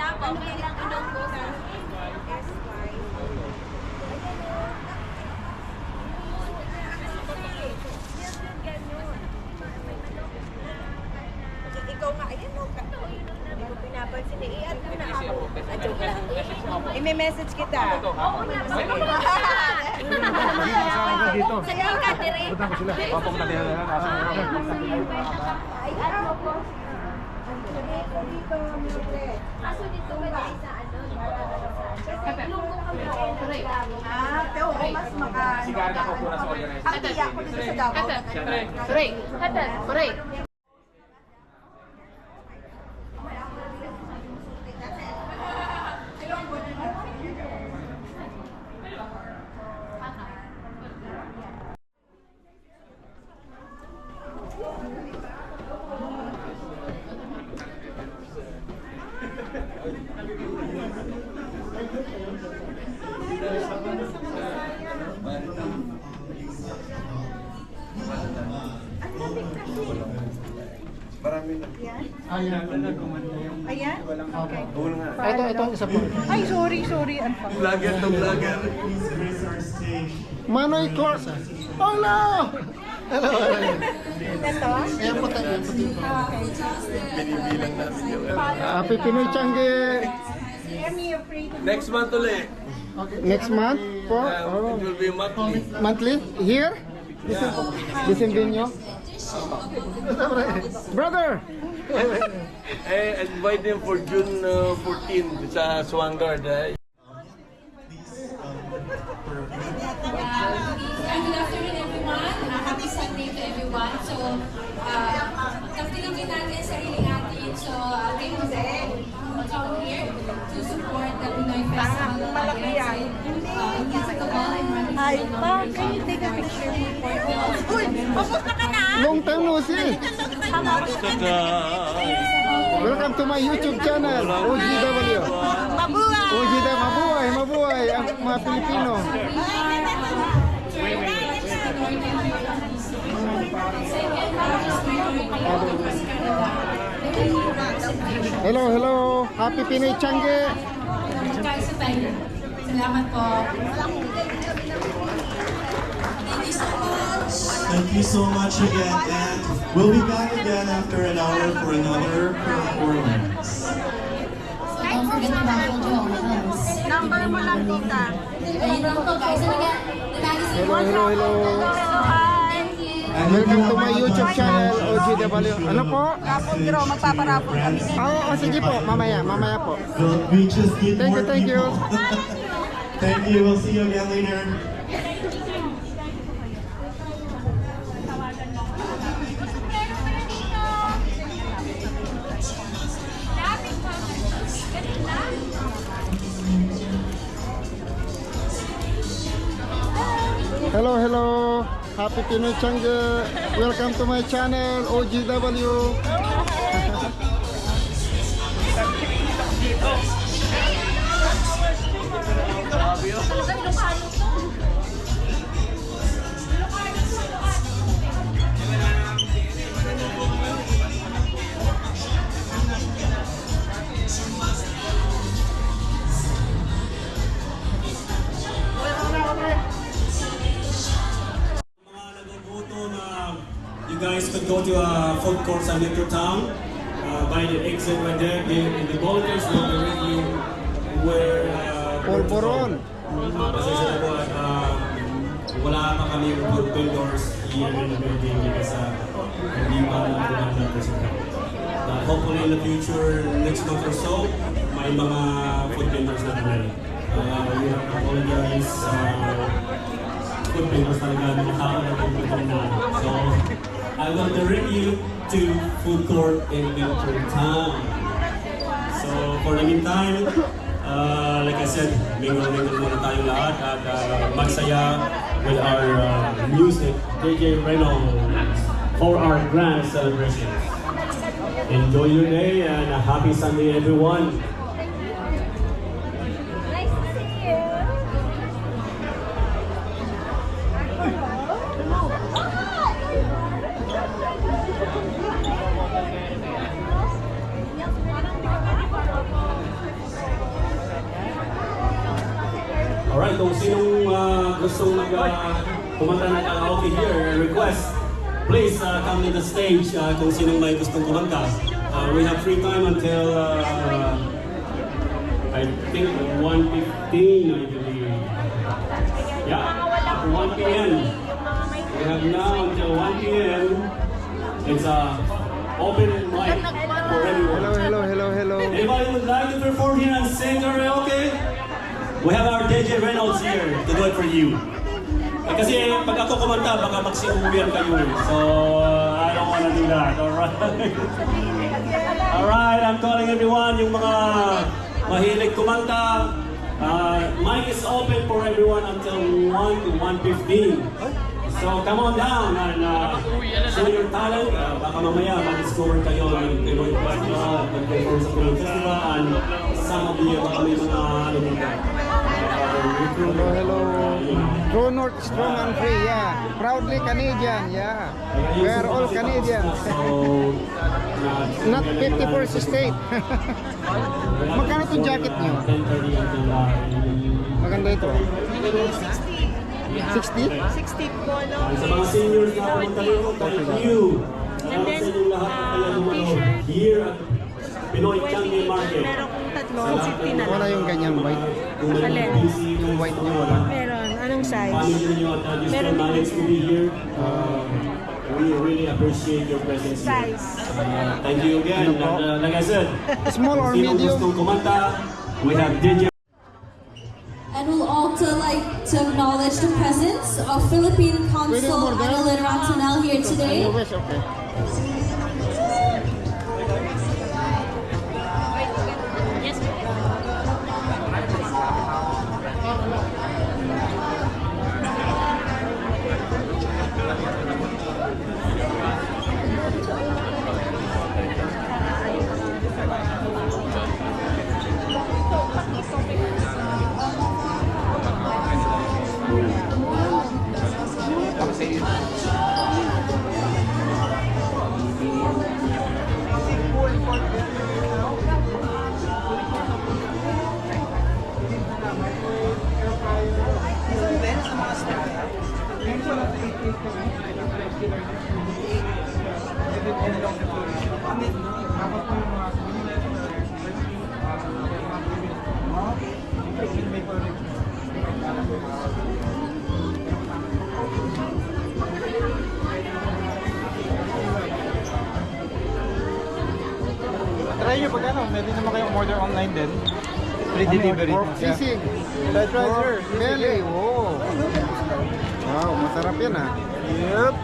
Okay lang Ilonggo. Ikaw nga, ayan o. Hindi ko pinapansin. I-add ko na ako. Joke lang. I-message kita. Oo na. Dito. Sige ka, direct. Punta ko sila. Papunta din na. I-add mo po. Dito, Mildred. Kaso dito ba tayo sa ano? Ilonggo kami. Oo, mas Sigaran ako po na sa organization. Ang tiyak ko dito sa Davao. Break. Break. Ayan? Okay. Ito isa po. Ay, sorry. Vlogger to vlogger. Manoy course. Oh no! Hello. Ito? Ayan po tayo. Binibilang namin yung Happy Pinoy Changi. Am you free to next month ulit. Next month po. It will be monthly. Monthly? Here? Disembenyo? Brother! Invite them for June 14 sa Swangard. Good afternoon everyone. Happy Sunday to everyone. So, pagpilingin natin ang sarili natin. So, we come here to support the Pinoy Festival. malaki yan. Ay, pa, can you take a picture for us? Uy, papunta ka na! Long time no see. Welcome to my YouTube channel, OGW. Mabuhay! OGW, mabuhay ang mga Pilipino. Hello. Happy Pinoy Changi. Salamat po. Thank you so much again, and we'll be back again after an hour for another performance. So don't forget to follow Jones. Number mo lang, tita. Ayun lang po guys. Hello. Thank you. And Welcome to my YouTube channel, OGW. Ano po? Rapon draw, magpaparapon kami. Sige po, mamaya po. we just need Thank more you, thank you. people. Thank you. We'll see you again later. Hello. Happy Pinoy Changi. Welcome to my channel, OGW. You guys could go to a food court sa Little Town, by the exit right there. In the volunteers will direct you where Polvoron. pasensya na po at wala pa kami food vendors here in the building kasi hindi pa naman natin sa But hopefully in the future, next month or so, may mga food vendors na kami. We have to apologize food vendors talaga ng tao na pupunta na. So, I will direct you to food court in Milford Town. So, for the meantime, like I said, mingle muna tayong lahat at magsaya with our music, DJ Reynolds, for our grand celebration. Enjoy your day and a happy Sunday, everyone. Nice to see you. kung sinong gustong kumanta ng karaoke here, request, please come to the stage kung sinong may gustong kumanta. We have free time until I think 1:15, I believe. Yeah, after 1 p.m. We have now until 1 p.m. It's open mic for everyone. Hello. Anybody would like to perform here and sing karaoke? We have our DJ Reynolds here to do it for you. Kasi pag ako kumanta, baka magsiuwian kayo. So, I don't wanna do that, alright? Alright, I'm calling everyone, yung mga mahilig kumanta. Mic is open for everyone until 1 to 1:15. So come on down and show your talent. Baka mamaya mag-discover kayo ng Pinoy Festival, mag-perform sa Pinoy Festival, and some of you baka may mga ano dito. Hello. True North, strong and free, yeah. Proudly Canadian, yeah. We are all Canadians. Not 51st state. Magkano itong jacket nyo? Maganda ito. 60? 60 po, no? Sa mga seniors na pumunta rito, thank you. And then, Sa inyong lahat na kayo t-shirt. here at Pinoy Changi Market. Meron kong tatlo, 50 na Wala lang. yung ganyang white. Alin? Yung white nyo wala. Meron. Anong size? Family ninyo at just Meron managed to be here. We really appreciate your presence here. Size. Thank you again. And, like I said, Small or sino medium? gustong kumanta, we have DJ. And we'll also like to acknowledge the presence of Philippine Consul Annalyn Ratonel here today. Okay. Try nyo pag ano, pwede naman kayong order online din. Free delivery. Pork sisig. Let's try sir. Belly, wow. Wow, masarap yan ah. Yep.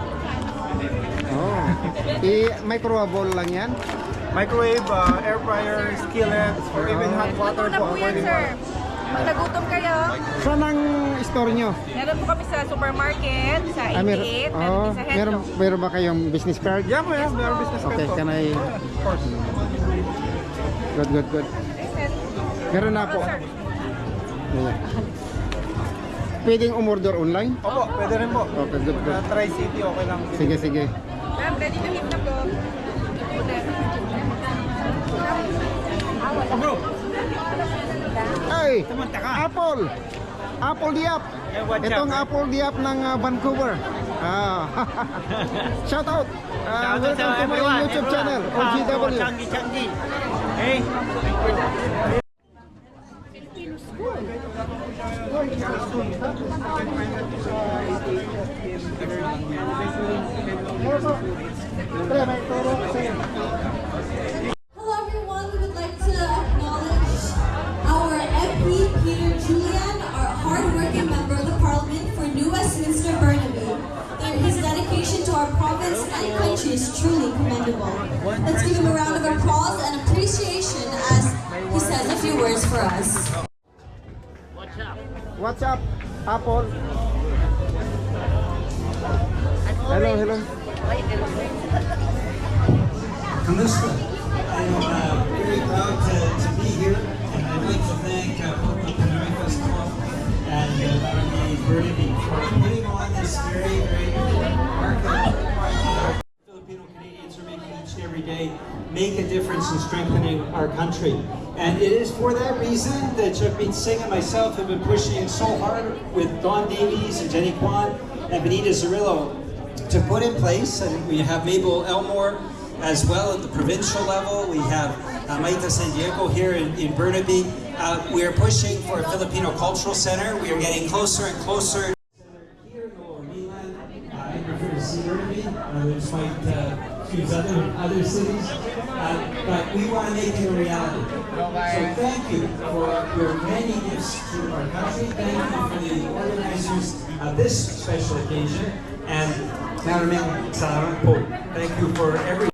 Oh. I-microwave lang yan? Microwave, air fryer, skillet, or even hot water Ito na po yan, sir. Pag nagutom kayo, Saan ang store nyo? meron po kami sa supermarket, sa 88, meron din sa Hetlo. meron ba kayong business card? Yeah, we have business card Okay, po. can I... Of course. Good. Meron na po. Ayan. Pwedeng umorder online? Opo, pwede rin po. Okay, good. Tri-City, okay lang. Sige. Ma'am, ready to hit na po. Ay! Apple! Apple Diap! Itong Apple Diap ng Vancouver. Shout out! Welcome to my YouTube channel, OGW. Changi. Hey. Hello everyone, we would like to acknowledge our MP Peter Julian, our hard-working member of the Parliament for New Westminster Burnaby. His dedication to our province and country is truly commendable. Let's give him a round of applause and appreciation as he says a few words for us. What's up, Apple? Hello. Kamusta? I'm very proud to be here, and I'd like to thank the Pinoy Festival and Burnaby for putting on this very great market. Filipino Canadians are making each and every day make a difference in strengthening our country. And it is for that reason that Jagmeet Singh and myself have been pushing so hard with Don Davies and Jenny Kwan and Benita Zarillo to put in place, and we have Mabel Elmore as well at the provincial level. We have Maita San Diego here in Burnaby. We are pushing for a Filipino Cultural Center. We are getting closer and closer. Here in Lower Mainland, I prefer to see Burnaby. Others might choose other cities, but we want to make it a reality. So thank you for your many gifts to our country. Thank you for the organizers of this special occasion. And maraming salamat po. Thank you for everything.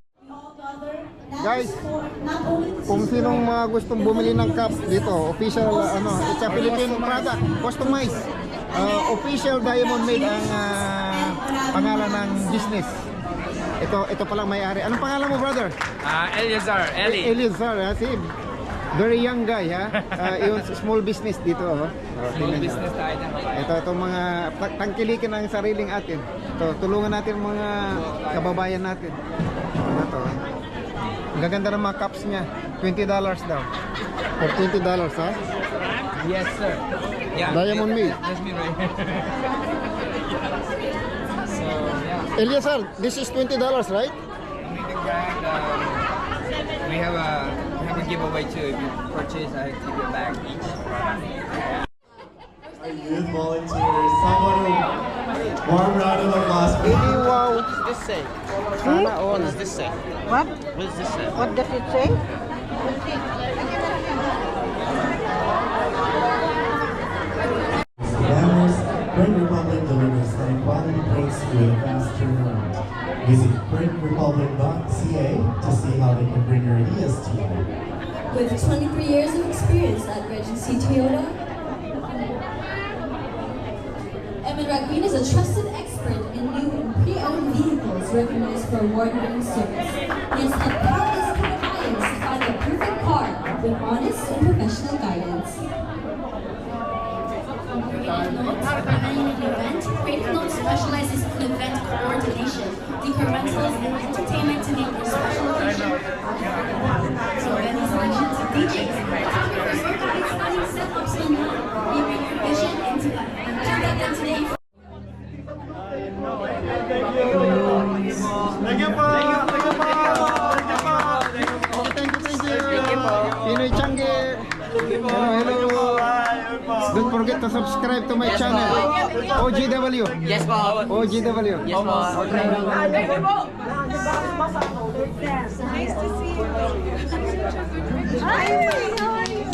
Guys, kung sinong mga gustong bumili ng cup dito, official, it's a Filipino product, customized. Official diamond made ang pangalan ng business. Ito palang may-ari. Anong pangalan mo, brother? Eliazar, Eli. Eliazar, see? Very young guy, ha? Yung small business dito, Small business tayo na. Ito mga tangkilikin ang sariling atin. Tulungan natin mga kababayan natin. Ito. Ang gaganda ng mga cups niya. $20 daw. For $20, ha? Yes, sir. Yeah. Diamond made. That's me right here. So, yeah. Eliazar, this is $20, right? Amazing brand. We have a giveaway too. If you purchase, I give you a bag each. Our youth volunteers, someone warm round of applause. Baby, wow. What does this say? Sana all. What does this say? What? What does this say? What does it say? Banners, Print Republic delivers an equality place with a fast turnaround. Visit printrepublic.ca to see how they can bring your ideas to you. With 23 years of experience at Regency Toyota, Emin Ragbin is a trusted expert in new and pre-owned vehicles recognized for award-winning service. He has helped countless clients to find the perfect car with honest and professional guidance. Creative Notes specializes in event coordination, decor rentals, and entertainment to make your special occasion. So venue selections, DJs, photographers, and stunning setups online. We bring your vision into life. Contact them today. Thank you po! Thank you po! Thank you! Pinoy Changi! Hello! Don't forget to subscribe to my channel. OGW. Yes, po. OGW. Yes, po. Nice to see you. Hi, how are you?